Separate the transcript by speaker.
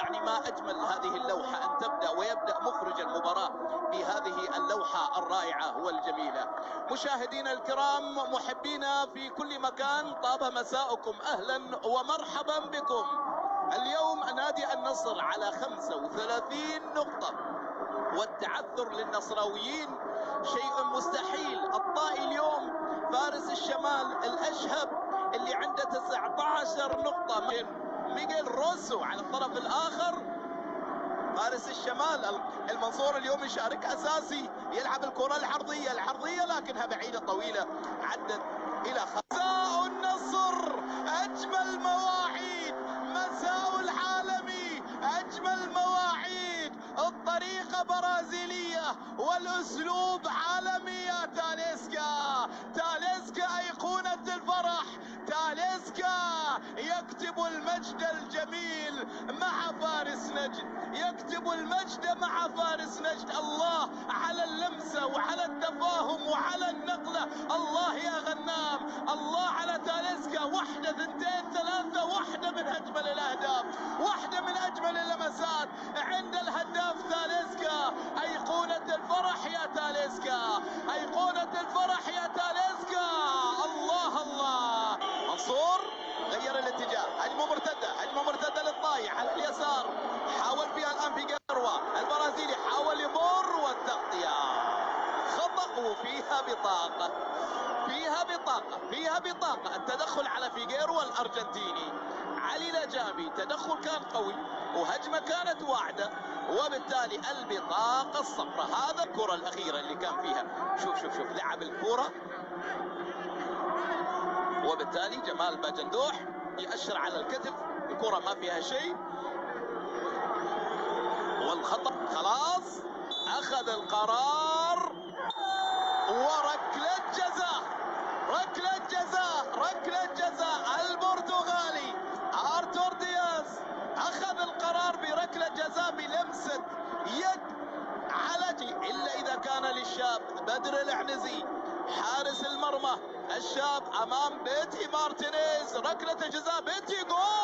Speaker 1: يعني ما أجمل هذه اللوحة أن تبدأ ويبدأ مخرج المباراة بهذه اللوحة الرائعة والجميلة. مشاهدينا الكرام، محبينا في كل مكان، طاب مساؤكم، أهلا ومرحبا بكم. اليوم نادي النصر على 35 نقطة، والتعثر للنصراويين شيء مستحيل. الطائي اليوم فارس الشمال الأشهب اللي عنده 19 نقطة. ميغيل روسو على الطرف الآخر فارس الشمال المنصور اليوم يشارك أساسي، يلعب الكرة العرضية لكنها بعيدة طويلة، عدت إلى مساء النصر. أجمل مواعيد، مساء العالمي، أجمل مواعيد، الطريقة برازيلية والأسلوب عالمية. تاليسكا أيقونة الفرح، تاليسكا يكتب المجد الجميل مع فارس نجد، يكتب المجد مع فارس نجد. الله على اللمسة وعلى التفاهم وعلى النقلة، الله يا غنام، الله على تاليسكا. واحدة ثنتين ثلاثة، واحدة من أجمل الأهداف، واحدة من أجمل اللمسات عند الهداف تاليسكا. أيقونة الفرح يا تاليسكا، أيقونة الفرح يا تاليسكا. الله الله. منصور غير الاتجاه، هجمة مرتدة للطاي على اليسار، حاول فيها الآن فيجيروا البرازيلي، حاول يمر والتغطية خطأ، وفيها بطاقة، فيها بطاقة. التدخل على فيجيروا الأرجنتيني علي لجابي، تدخل كان قوي وهجمة كانت واعدة، وبالتالي البطاقة الصفراء. هذا الكرة الأخيرة اللي كان فيها، شوف لعب الكرة، وبالتالي جمال باجندوح يأشر على الكتف، الكرة ما فيها شيء، والخطأ خلاص أخذ القرار، وركلة جزاء البرتغالي أرتور دياز أخذ القرار بركلة جزاء بلمسة يد على إلا إذا كان للشاب بدر العنزي حارس المرمى الشاب أمام بيتي مارتينيز. ركلة جزاء، بيتي جول.